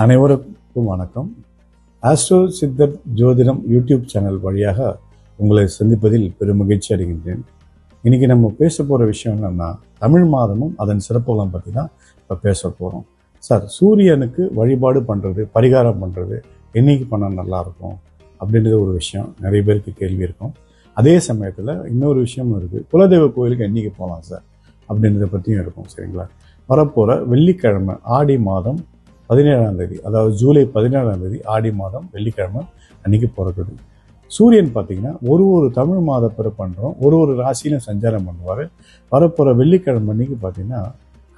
அனைவருக்கும் வணக்கம். ஆஸ்ட்ரோ சித்தர் ஜோதிடம் யூடியூப் சேனல் வழியாக உங்களை சந்திப்பதில் பெரும் மகிழ்ச்சி அடைகின்றேன். இன்னைக்கு நம்ம பேச போகிற விஷயம் என்னன்னா, தமிழ் மாதமும் அதன் சிறப்புகளும் பற்றி தான் இப்போ பேச போகிறோம். சார், சூரியனுக்கு வழிபாடு பண்ணுறது, பரிகாரம் பண்ணுறது என்னைக்கு பண்ணால் நல்லாயிருக்கும் அப்படின்றது ஒரு விஷயம் நிறைய பேருக்கு கேள்வி இருக்கும். அதே சமயத்தில் இன்னொரு விஷயமும் இருக்குது, குலதெய்வ கோயிலுக்கு என்னைக்கு போகலாம் சார் அப்படின்றத பற்றியும் இருக்கும். சரிங்களா? வரப்போகிற வெள்ளிக்கிழமை ஆடி மாதம் 17ஆம் தேதி, அதாவது ஜூலை 17ஆம் தேதி ஆடி மாதம் வெள்ளிக்கிழமை அன்னைக்கு பிறக்குது. சூரியன் பார்த்தீங்கன்னா ஒரு தமிழ் மாத பிறப்பு பண்ணுறோம், ஒரு ராசியிலும் சஞ்சாரம் பண்ணுவார். வரப்போகிற வெள்ளிக்கிழமை அன்னைக்கு பார்த்தீங்கன்னா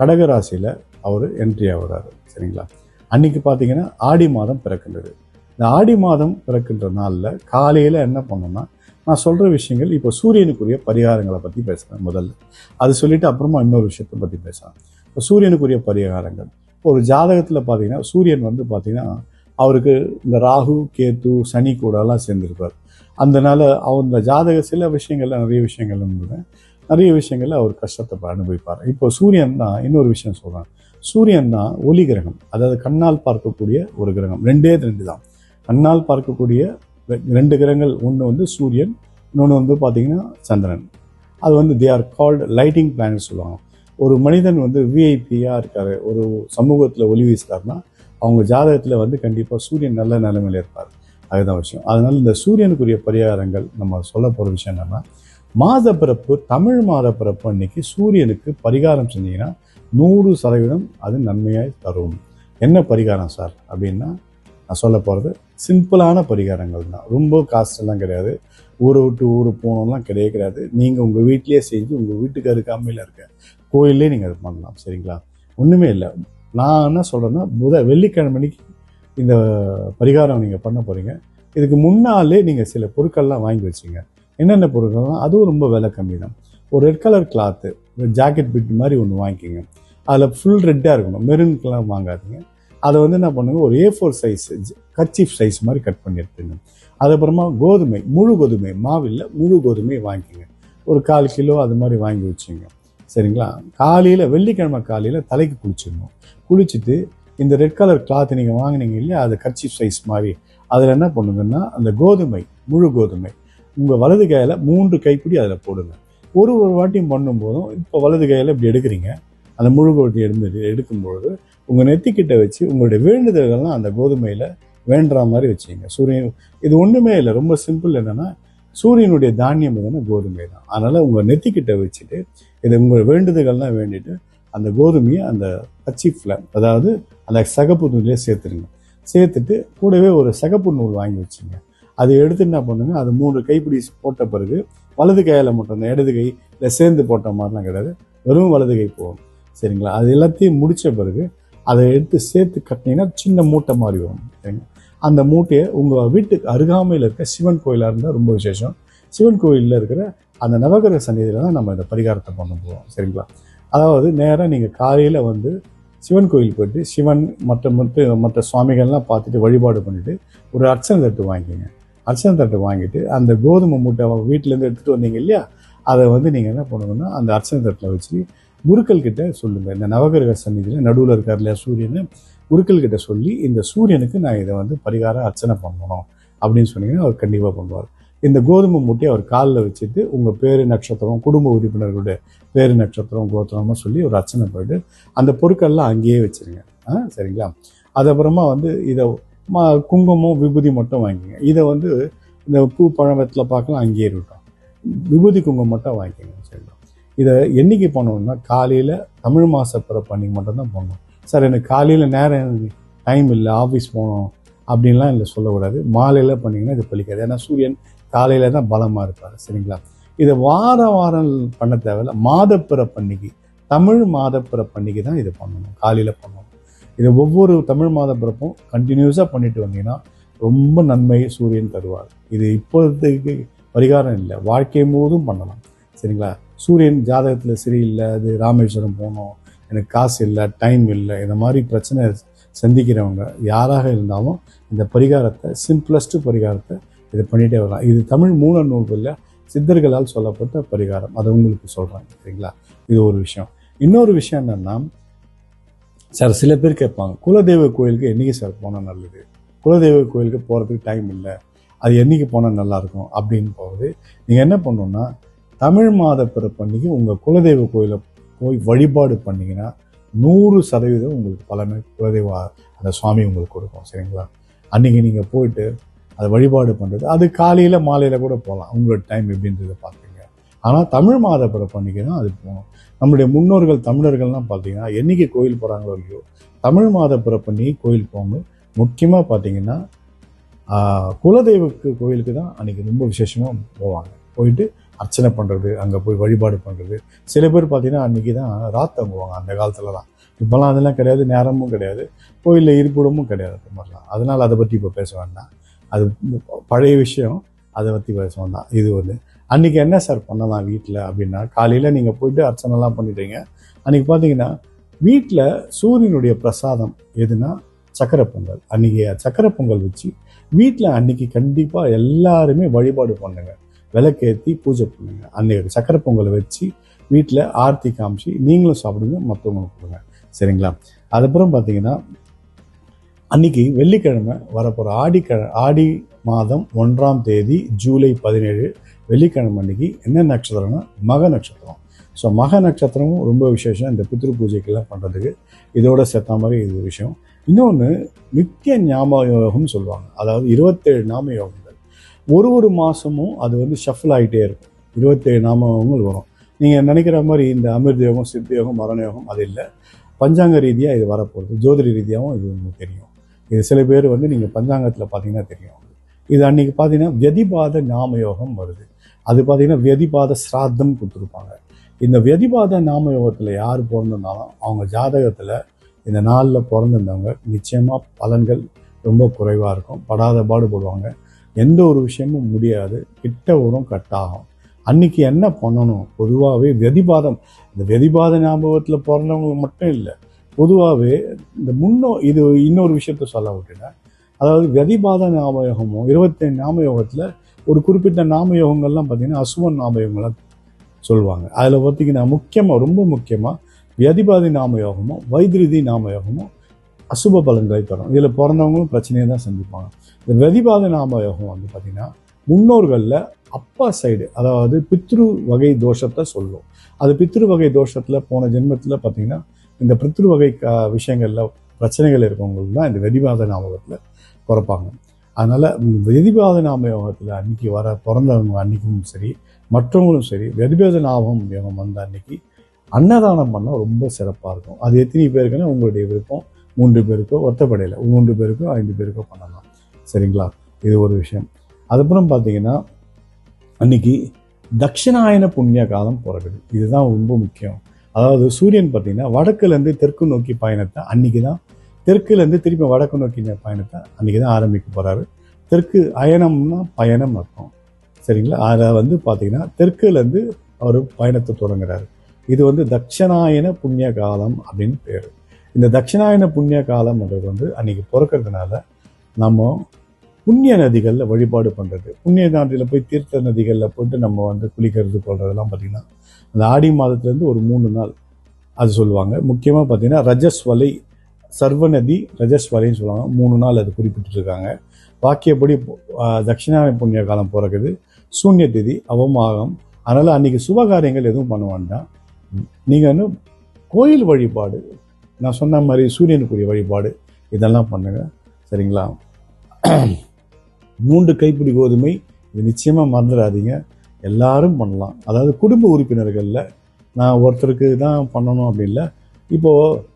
கடக ராசியில் அவர் என்ட்ரி ஆகுறாரு. சரிங்களா? அன்னைக்கு பார்த்தீங்கன்னா ஆடி மாதம் பிறக்கின்றது. இந்த ஆடி மாதம் பிறக்கின்ற நாளில் காலையில் என்ன பண்ணோம்னா, நான் சொல்கிற விஷயங்கள் இப்போ சூரியனுக்குரிய பரிகாரங்களை பற்றி பேசுகிறேன் முதல்ல. அது சொல்லிவிட்டு அப்புறமா இன்னொரு விஷயத்தை பற்றி பேசுகிறேன். இப்போ சூரியனுக்குரிய பரிகாரங்கள், ஒரு ஜாதகத்தில் பார்த்தீங்கன்னா சூரியன் பார்த்தீங்கன்னா அவருக்கு இந்த ராகு, கேத்து, சனி கூடலாம் சேர்ந்துருப்பார். அதனால அந்த ஜாதக சில விஷயங்கள்ல நிறைய விஷயங்கள்ல அவர் கஷ்டத்தை அனுபவிப்பார். இப்போ சூரியன் தான் இன்னொரு விஷயம் சொல்கிறேன். சூரியன் தான் ஒளி கிரகம், அதாவது கண்ணால் பார்க்கக்கூடிய ஒரு கிரகம். ரெண்டு தான் கண்ணால் பார்க்கக்கூடிய ரெண்டு கிரகங்கள். ஒன்று சூரியன், இன்னொன்று பார்த்தீங்கன்னா சந்திரன். அது they are called lighting planet சொல்லுவாங்க. ஒரு மனிதன் விஐபியாக இருக்கார், ஒரு சமூகத்தில் ஒளி வீசுறாருன்னா அவங்க ஜாதகத்தில் கண்டிப்பாக சூரியன் நல்ல நிலைமையில் இருப்பார். அதுதான் விஷயம். அதனால இந்த சூரியனுக்குரிய பரிகாரங்கள் நம்ம சொல்ல போகிற விஷயம் என்னன்னா, மாத பிறப்பு, தமிழ் மாத பிறப்பு அன்னைக்கு சூரியனுக்கு பரிகாரம் செஞ்சீங்கன்னா 100% அது நன்மையாக தரும். என்ன பரிகாரம் சார் அப்படின்னா, நான் சொல்ல போகிறது சிம்பிளான பரிகாரங்கள் தான். ரொம்ப காஸ்டெல்லாம் கிடையாது. ஊரை விட்டு ஊர் போகணும்லாம் கிடையாது. நீங்கள் உங்கள் வீட்டிலேயே செஞ்சு உங்கள் வீட்டுக்கு அருகாமையில் இருக்க கோயிலே நீங்கள் அது பண்ணலாம். சரிங்களா? ஒன்றுமே இல்லை. நான் என்ன சொல்கிறேன்னா, வெள்ளிக்கிழமைக்கு இந்த பரிகாரம் நீங்கள் பண்ண போகிறீங்க. இதுக்கு முன்னாலே நீங்கள் சில பொருட்கள்லாம் வாங்கி வச்சுங்க. என்னென்ன பொருட்கள்லாம் அதுவும் ரொம்ப விலை கம்மி தான். ஒரு red colour cloth, jacket bit மாதிரி ஒன்று வாங்கிக்கிங்க. அதில் ஃபுல் ரெட்டாக இருக்கணும், மெரூன்க்கெலாம் வாங்காதீங்க. அதை என்ன பண்ணுங்க, ஒரு A4 சைஸ் கர்ச்சீஃப் சைஸ் மாதிரி கட் பண்ணி எடுத்துங்க. அதுக்கப்புறமா கோதுமை, முழு கோதுமை, மாவில்லை முழு கோதுமை வாங்கிக்கிங்க. ஒரு 1/4 கிலோ அது மாதிரி வாங்கி வச்சுங்க. சரிங்களா? காலையில், வெள்ளிக்கிழமை காலையில் தலைக்கு குளிச்சிடணும். குளிச்சுட்டு இந்த ரெட் கலர் கிளாத் நீங்கள் வாங்கினீங்க இல்லையா, அது கர்ச்சீஃப் சைஸ் மாதிரி, அதில் என்ன பண்ணுங்கன்னா அந்த கோதுமை, முழு கோதுமை உங்கள் வலது கையில் 3 கைப்பிடி அதில் போடுங்க. ஒரு வாட்டியும் பண்ணும்போதும், இப்போ வலது கையில் இப்படி எடுக்கிறீங்க, அந்த முழு கோதுமை எடுக்கும்பொழுது உங்கள் நெத்திக்கிட்ட வச்சு உங்களுடைய வேண்டுதல்கள்லாம் அந்த கோதுமையில் வேண்டுற மாதிரி வச்சுங்க. சூரியன், இது ஒன்றுமே இல்லை, ரொம்ப சிம்பிள். என்னென்னா, சூரியனுடைய தானியம் எதுனா கோதுமை தான். அதனால் உங்கள் நெத்திக்கிட்ட வச்சுட்டு இதை உங்கள் வேண்டுதல்கள்லாம் வேண்டிட்டு அந்த கோதுமையை அந்த கர்ச்சீஃபில், அதாவது அந்த சகப்பு நூலையே சேர்த்துருங்க. சேர்த்துட்டு கூடவே ஒரு சகப்பு நூல் வாங்கி வச்சுங்க. அதை எடுத்து என்ன பண்ணுங்க, அது 3 கைப்பிடி போட்ட பிறகு வலது கையில் மட்டும், அந்த இடது கை இல்லை சேர்ந்து போட்ட மாதிரிலாம் கிடையாது, வெறும் வலது கை போகும். சரிங்களா? அது எல்லாத்தையும் முடித்த பிறகு அதை எடுத்து சேர்த்து கட்டினீங்கன்னா சின்ன மூட்டை மாதிரி வரும். சரிங்களா? அந்த மூட்டையை உங்கள் வீட்டுக்கு அருகாமையில் இருக்க சிவன் கோயிலாக இருந்தால் ரொம்ப விசேஷம். சிவன் கோயிலில் இருக்கிற அந்த நவகிரக சந்நிதியில் தான் நம்ம இந்த பரிகாரத்தை பண்ண போகிறோம். சரிங்களா? அதாவது நேராக நீங்கள் காலையில் சிவன் கோயில் போய்ட்டு சிவன் மற்ற சுவாமிகள்லாம் பார்த்துட்டு வழிபாடு பண்ணிவிட்டு ஒரு அர்ச்சனை தட்டு வாங்கிக்கோங்க. அர்ச்சனை தட்டு வாங்கிட்டு அந்த கோதுமை மூட்டை வீட்டிலேருந்து எடுத்துகிட்டு வந்தீங்க இல்லையா, அதை நீங்கள் என்ன பண்ணணும்னா அந்த அர்ச்சனை தட்டில் வச்சு குருக்கள் கிட்ட சொல்லுங்கள். இந்த நவகிரக சந்நிதியில் நடுவில் இருக்கார் இல்லையா சூரியன், குருக்கள் கிட்ட சொல்லி இந்த சூரியனுக்கு நான் இதை பரிகாரம் அர்ச்சனை பண்ணணும் அப்படின்னு சொன்னீங்கன்னா அவர் கண்டிப்பாக பண்ணுவார். இந்த கோதுமை மூட்டையை அவர் காலில் வச்சுட்டு உங்கள் பேரு, நட்சத்திரம், குடும்ப உறுப்பினர்களுடைய பேரு, நட்சத்திரம், கோத்திரமாக சொல்லி ஒரு அர்ச்சனை போயிட்டு அந்த பொருட்கள்லாம் அங்கேயே வச்சுருங்க. சரிங்களா? அதுக்கப்புறமா இதை குங்குமம், விபூதி மட்டும் வாங்கிக்கோங்க. இதை இந்த பூ, பழம், வெத்தலை பார்க்கலாம் அங்கேயே இருக்கட்டும். விபூதி, குங்குமம் மட்டும் வாங்கிக்கோங்க. சரிங்களா? இதை என்றைக்கு பண்ணணும்னா, காலையில் தமிழ் மாத பிறப்பு அன்றைக்கி மட்டும்தான் பண்ணணும். சார், எனக்கு காலையில் நேரம் டைம் இல்லை, ஆஃபீஸ் போகணும் அப்படின்லாம் இல்லை சொல்லக்கூடாது. மாலையில் பண்ணிங்கன்னா இது பலிக்காது. ஏன்னா சூரியன் காலையில் தான் பலமாக இருப்பார். சரிங்களா? இதை வாரம் பண்ண தேவையில்ல. மாதப்பிறப்பன்னைக்கு, தமிழ் மாதப்பிறப்பன்னைக்கு தான் இதை பண்ணணும், காலையில் பண்ணணும். இதை ஒவ்வொரு தமிழ் மாத பிறப்பும் கண்டினியூஸாக பண்ணிட்டு வந்தீங்கன்னா ரொம்ப நன்மை சூரியன் தருவார். இது இப்போதைக்கு பரிகாரம் இல்லை, வாழ்க்கை போதும் பண்ணலாம். சரிங்களா? சூரியன் ஜாதகத்தில் சரியில்லை, அது ராமேஸ்வரம் போகணும், எனக்கு காசு இல்லை, டைம் இல்லை, இந்த மாதிரி பிரச்சனை சந்திக்கிறவங்க யாராக இருந்தாலும் இந்த பரிகாரத்தை, சிம்பிளஸ்ட் பரிகாரத்தை இதை பண்ணிகிட்டே வரலாம். இது தமிழ் மூல நூல்களில் சித்தர்களால் சொல்லப்பட்ட பரிகாரம். அதை உங்களுக்கு சொல்கிறாங்க. சரிங்களா? இது ஒரு விஷயம். இன்னொரு விஷயம் என்னென்னா, சார் சில பேர் கேட்பாங்க, குலதெய்வ கோயிலுக்கு என்றைக்கு சார் போனால் நல்லது, குலதெய்வ கோயிலுக்கு போகிறதுக்கு டைம் இல்லை, அது என்றைக்கு போனால் நல்லாயிருக்கும் அப்படின்னு போகுது. நீங்கள் என்ன பண்ணணுன்னா, தமிழ் மாத பிறப்பன்னைக்கு உங்கள் குலதெய்வ கோயிலை போய் வழிபாடு பண்ணிங்கன்னா 100% உங்களுக்கு பலனை குலதெய்வ அந்த சுவாமி உங்களுக்கு கொடுக்கும். சரிங்களா? அன்றைக்கி நீங்கள் போயிட்டு அதை வழிபாடு பண்ணுறது, அது காலையில் மாலையில் கூட போகலாம், உங்களோட டைம் எப்படின்றத பார்த்துங்க. ஆனால் தமிழ் மாத பிறப்பன்னைக்கு தான் அது போகணும். நம்முடைய முன்னோர்கள் தமிழர்கள்லாம் பார்த்தீங்கன்னா என்றைக்கு கோயில் போகிறாங்களோ இல்லையோ, தமிழ் மாத பிறப்பன்னைக்கு கோயில் போங்க. முக்கியமாக பார்த்தீங்கன்னா குலதெய்வக்கு கோயிலுக்கு தான் அன்றைக்கி ரொம்ப விசேஷமாக போவாங்க. போயிட்டு அர்ச்சனை பண்ணுறது, அங்கே போய் வழிபாடு பண்ணுறது. சில பேர் பார்த்தீங்கன்னா அன்றைக்கி தான் ராத் தங்குவாங்க. அந்த காலத்தில் தான். இப்போல்லாம் அதெல்லாம் கிடையாது, நேரமும் கிடையாது, கோயிலில் இருப்பிடமும் கிடையாது. அது மாதிரிலாம். அதனால் அதை பற்றி இப்போ பேச வேண்டாம், அது பழைய விஷயம், அதை பற்றி பேச வேண்டாம். இது வந்து அன்றைக்கி என்ன சார் பண்ணலாம் வீட்டில் அப்படின்னா, காலையில் நீங்கள் போயிட்டு அர்ச்சனைலாம் பண்ணிட்டீங்க. அன்றைக்கி பார்த்தீங்கன்னா வீட்டில் சூரியனுடைய பிரசாதம் எதுனா சக்கரை பொங்கல். அன்றைக்கி சக்கரை பொங்கல் வச்சு வீட்டில் அன்றைக்கி கண்டிப்பாக எல்லாருமே வழிபாடு பண்ணுங்க, விளக்கேற்றி பூஜை பண்ணுங்க. அன்றைக்கி சக்கரை பொங்கலை வச்சு வீட்டில் ஆர்த்தி காமிச்சு நீங்களும் சாப்பிடுங்க, மற்றவங்களுக்கு கொடுங்க. சரிங்களா? அதுக்கப்புறம் பார்த்தீங்கன்னா அன்றைக்கி வெள்ளிக்கிழமை வரப்போகிற ஆடி மாதம் 1ஆம் தேதி ஜூலை 17 வெள்ளிக்கிழமை அன்றைக்கி என்ன நட்சத்திரம்னா மக நட்சத்திரம். ஸோ மக நட்சத்திரமும் ரொம்ப விசேஷம் இந்த பித்ரு பூஜைக்கெல்லாம் பண்ணுறதுக்கு. இதோட சேர்த்த மாதிரி இது விஷயம். இன்னொன்று நித்திய ஞாபக யோகம்னு சொல்லுவாங்க. அதாவது 27 நாம யோகங்கள். ஒரு மாதமும் அது வந்து ஷஃபில் ஆகிட்டே இருக்கும். 27 நாம யோகங்கள் வரும். நீங்கள் நினைக்கிற மாதிரி இந்த அமிர்த யோகம், சித்த யோகம், மரண யோகம் அது இல்லை. பஞ்சாங்க ரீதியாக இது வரப்போகுது. ஜோதிட ரீதியாகவும் இது உங்களுக்கு தெரியும். இது சில பேர் வந்து நீங்கள் பஞ்சாங்கத்தில் பார்த்தீங்கன்னா தெரியும். இது அன்றைக்கி பார்த்தீங்கன்னா வியதிபாத நாம யோகம் வருது. அது பார்த்தீங்கன்னா வியதிபாத சிராத்தம் கொடுத்துருப்பாங்க. இந்த வியதிபாத நாம யோகத்தில் யார் பிறந்திருந்தாலும் அவங்க ஜாதகத்தில் இந்த நாளில் பிறந்திருந்தவங்க நிச்சயமாக பலன்கள் ரொம்ப குறைவாக இருக்கும். படாத பாடுபடுவாங்க. எந்த ஒரு விஷயமும் முடியாது, கிட்ட வரும், கட்டாகும். அன்றைக்கி என்ன பண்ணணும்? பொதுவாகவே வெதிபாதம், இந்த வெதிபாத ஞாபகத்தில் பிறந்தவங்களுக்கு மட்டும் இல்லை, பொதுவாகவே இந்த இது இன்னொரு விஷயத்த சொல்ல விட்டுட்டேன். அதாவது வெதிபாத நாமயோகமும் 27 நாமயோகத்தில் ஒரு குறிப்பிட்ட நாமயோகங்கள்லாம் பார்த்திங்கன்னா அசுவன் நாமயோகங்கள்லாம் சொல்லுவாங்க. அதில் பார்த்திங்கன்னா முக்கியமாக, ரொம்ப முக்கியமாக வியதிபாதி நாமயோகமும் வைத்திருதி நாமயோகமும் அசுப பலன்களை தரும். இதில் பிறந்தவங்களும் பிரச்சனையை தான் சந்திப்பாங்க. இந்த வெதிபாத நாமயோகம் வந்து பார்த்திங்கன்னா முன்னோர்களில் அப்பா சைடு, அதாவது பித்ரு வகை தோஷத்தை சொல்லும். அது பித்ரு வகை தோஷத்தில் போன ஜென்மத்தில் பார்த்திங்கன்னா இந்த பித்ரு வகை விஷயங்களில் பிரச்சனைகள் இருக்கவங்களுக்கு தான் இந்த வெதிபாத நாமயோகத்தில் பிறப்பாங்க. அதனால் வெதிபாத நாமயோகத்தில் அன்றைக்கி பிறந்தவங்க அன்றைக்கும் சரி, மற்றவங்களும் சரி, வெதிபாத நாமம் யோகம் வந்த அன்றைக்கி அன்னதானம் பண்ணால் ரொம்ப சிறப்பாக இருக்கும். அது எத்தனை பேருக்குன்னா உங்களுடைய விருப்பம். 3 பேருக்கோ ஒத்தப்படையில் 3 பேருக்கோ 5 பேருக்கோ பண்ணலாம். சரிங்களா? இது ஒரு விஷயம். அதுக்கப்புறம் பார்த்தீங்கன்னா அன்றைக்கி தட்சிணாயன புண்ணிய காலம் பிறகுது. இதுதான் ரொம்ப முக்கியம். அதாவது சூரியன் பார்த்திங்கன்னா வடக்குலேருந்து தெற்கு நோக்கி பயணத்தை அன்றைக்கி தான், தெற்குலேருந்து திருப்பி வடக்கு நோக்கி பயணத்தை அன்றைக்கி தான் ஆரம்பிக்க போகிறாரு. தெற்கு அயனம்னா பயணம் அர்த்தம். சரிங்களா? அதை வந்து பார்த்திங்கன்னா தெற்குலேருந்து அவர் பயணத்தை தொடங்குறாரு. இது வந்து தட்சிணாயன புண்ணிய காலம் அப்படின்னு பேர். இந்த தட்சிணாயன புண்ணிய காலம்ன்றது வந்து அன்றைக்கி பிறக்கிறதுனால நம்ம புண்ணிய நதிகளில் வழிபாடு பண்ணுறது, புண்ணிய நதியில் போய் தீர்த்த நதிகளில் போய்ட்டு நம்ம வந்து குளிக்கிறது கொள்றதெல்லாம் பார்த்திங்கன்னா அந்த ஆடி மாதத்துலேருந்து ஒரு 3 நாள் அது சொல்லுவாங்க. முக்கியமாக பார்த்திங்கன்னா ரஜஸ்வலை, சர்வநதி ரஜஸ்வலைன்னு சொல்லுவாங்க. 3 நாள் அது குறிப்பிட்டிருக்காங்க. வாக்கியப்படி தட்சிணாயன புண்ணிய காலம் பிறகுது. சூன்ய திதி, அவமாகம். அதனால் அன்றைக்கி சுபகாரியங்கள் எதுவும் பண்ண வேண்டாம். நீங்கள் வந்து கோயில் வழிபாடு, நான் சொன்ன மாதிரி சூரியனுக்குரிய வழிபாடு இதெல்லாம் பண்ணுங்கள். சரிங்களா? 3 கைப்பிடி கோதுமை, இது நிச்சயமாக மறந்துடாதீங்க. எல்லாரும் பண்ணலாம். அதாவது குடும்ப உறுப்பினர்களில் நான் ஒருத்தருக்கு தான் பண்ணணும் அப்படி இல்லை. இப்போது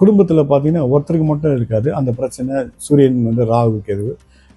குடும்பத்தில் பார்த்தீங்கன்னா ஒருத்தருக்கு மட்டும் இருக்காது அந்த பிரச்சனை. சூரியன் வந்து ராகு கேது,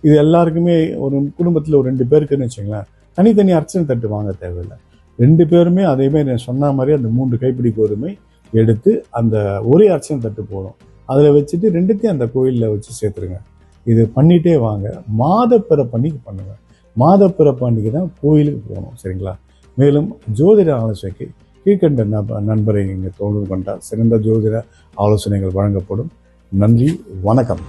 இது எல்லாருக்குமே ஒரு குடும்பத்தில் ஒரு 2 பேருக்குன்னு வச்சுங்களேன், தனித்தனி அர்ச்சனை தட்டு வாங்க தேவையில்லை. 2 பேருமே அதேமாதிரி நான் சொன்ன மாதிரி அந்த 3 கைப்பிடி கோதுமை எடுத்து அந்த ஒரே அர்ச்சனை தட்டு போடும், அதில் வச்சுட்டு 2த்தையும் அந்த கோயிலில் வச்சு சேர்த்துருங்க. இது பண்ணிகிட்டே வாங்க. மாதப்பிறப்பன்னைக்கு பண்ணுங்கள். மாதப்பிறப்பன்னைக்கு தான் கோயிலுக்கு போகணும். சரிங்களா? மேலும் ஜோதிட ஆலோசனைக்கு கீழ்கண்ட நண்பரை நீங்கள் தொடர்பு கொண்டால் சிறந்த ஜோதிட ஆலோசனைகள் வழங்கப்படும். நன்றி, வணக்கம்.